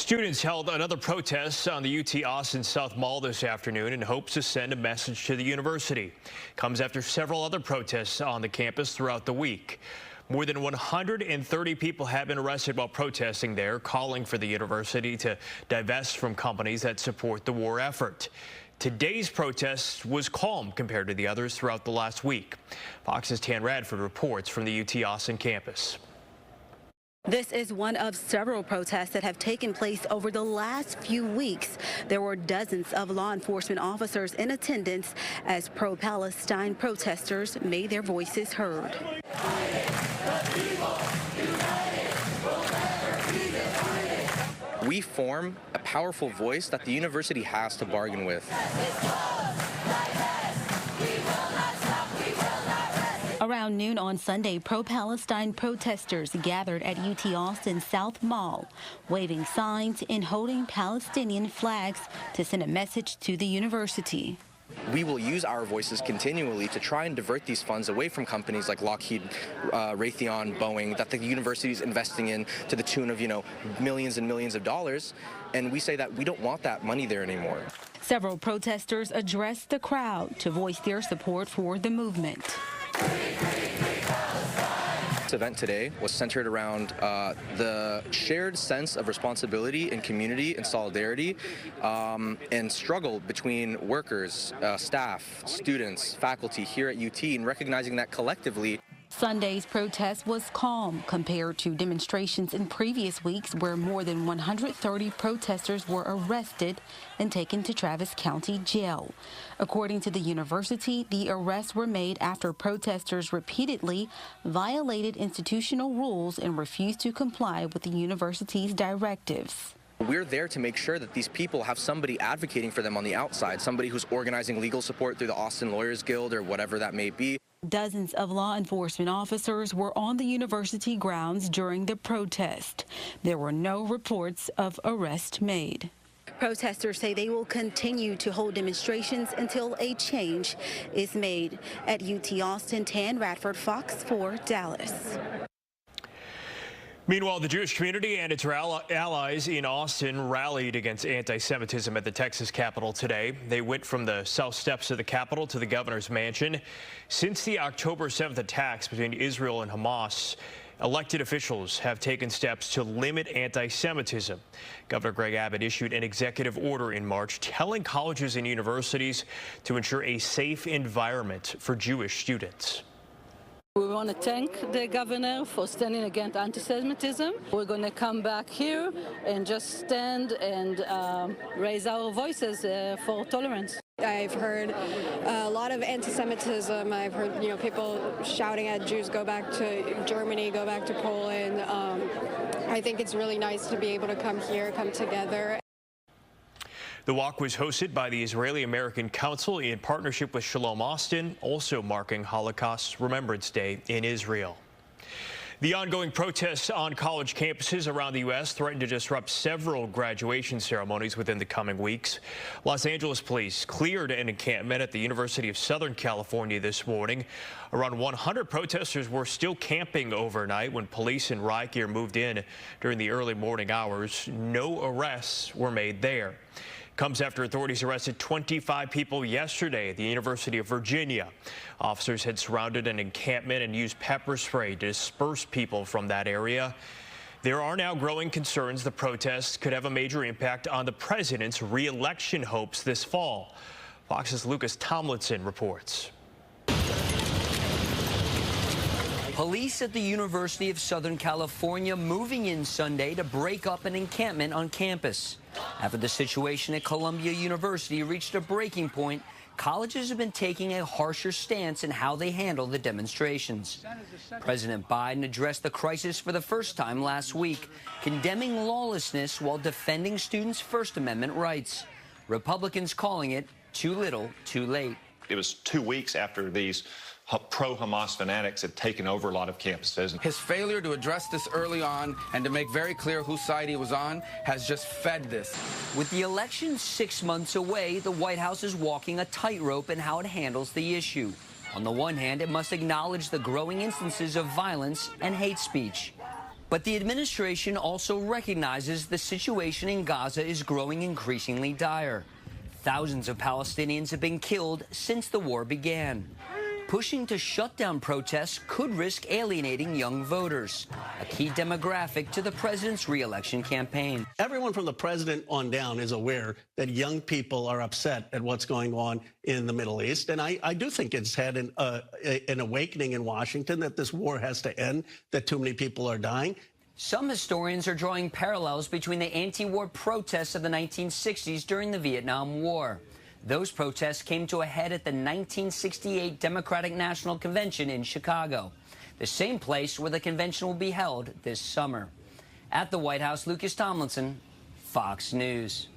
Students held another protest on the UT Austin South Mall this afternoon in hopes to send a message to the university. Comes after several other protests on the campus throughout the week. More than 130 people have been arrested while protesting there, calling for the university to divest from companies that support the war effort. Today's protest was calm compared to the others throughout the last week. Fox's Tan Radford reports from the UT Austin campus. This is one of several protests that have taken place over the last few weeks. There were dozens of law enforcement officers in attendance as pro-Palestine protesters made their voices heard. We form a powerful voice that the university has to bargain with. Around noon on Sunday, pro-Palestine protesters gathered at UT Austin South Mall, waving signs and holding Palestinian flags to send a message to the university. We will use our voices continually to try and divert these funds away from companies like Lockheed, Raytheon, Boeing, that the university is investing in to the tune of, millions and millions of dollars. And we say that we don't want that money there anymore. Several protesters addressed the crowd to voice their support for the movement. This event today was centered around the shared sense of responsibility and community and solidarity and struggle between workers, staff, students, faculty here at UT, and recognizing that collectively. Sunday's protest was calm compared to demonstrations in previous weeks where more than 130 protesters were arrested and taken to Travis County Jail. According to the university, the arrests were made after protesters repeatedly violated institutional rules and refused to comply with the university's directives. We're there to make sure that these people have somebody advocating for them on the outside, somebody who's organizing legal support through the Austin Lawyers Guild or whatever that may be. Dozens of law enforcement officers were on the university grounds during the protest. There were no reports of arrest made. Protesters say they will continue to hold demonstrations until a change is made. At UT Austin, Tan Radford, Fox 4, Dallas. Meanwhile, the Jewish community and its allies in Austin rallied against anti-Semitism at the Texas Capitol today. They went from the south steps of the Capitol to the governor's mansion. Since the October 7th attacks between Israel and Hamas, elected officials have taken steps to limit anti-Semitism. Governor Greg Abbott issued an executive order in March telling colleges and universities to ensure a safe environment for Jewish students. We want to thank the governor for standing against anti-Semitism. We're going to come back here and just stand and raise our voices for tolerance. I've heard a lot of anti-Semitism. I've heard, people shouting at Jews, go back to Germany, go back to Poland. I think it's really nice to be able to come here, come together. The walk was hosted by the Israeli-American Council in partnership with Shalom Austin, also marking Holocaust Remembrance Day in Israel. The ongoing protests on college campuses around the U.S. threaten to disrupt several graduation ceremonies within the coming weeks. Los Angeles police cleared an encampment at the University of Southern California this morning. Around 100 protesters were still camping overnight when police and riot gear moved in during the early morning hours. No arrests were made there. Comes after authorities arrested 25 people yesterday at the University of Virginia. Officers had surrounded an encampment and used pepper spray to disperse people from that area. There are now growing concerns the protests could have a major impact on the president's re-election hopes this fall. Fox's Lucas Tomlinson reports. Police at the University of Southern California moving in Sunday to break up an encampment on campus. After the situation at Columbia University reached a breaking point, colleges have been taking a harsher stance in how they handle the demonstrations. President Biden addressed the crisis for the first time last week, condemning lawlessness while defending students' First Amendment rights. Republicans calling it too little, too late. It was 2 weeks after these pro-Hamas fanatics had taken over a lot of campuses. His failure to address this early on and to make very clear whose side he was on has just fed this. With the election 6 months away, the White House is walking a tightrope in how it handles the issue. On the one hand, it must acknowledge the growing instances of violence and hate speech. But the administration also recognizes the situation in Gaza is growing increasingly dire. Thousands of Palestinians have been killed since the war began. Pushing to shut down protests could risk alienating young voters, a key demographic to the president's re-election campaign. Everyone from the president on down is aware that young people are upset at what's going on in the Middle East. And I do think it's had an awakening in Washington that this war has to end, that too many people are dying. Some historians are drawing parallels between the anti-war protests of the 1960s during the Vietnam War. Those protests came to a head at the 1968 Democratic National Convention in Chicago, the same place where the convention will be held this summer. At the White House, Lucas Tomlinson, Fox News.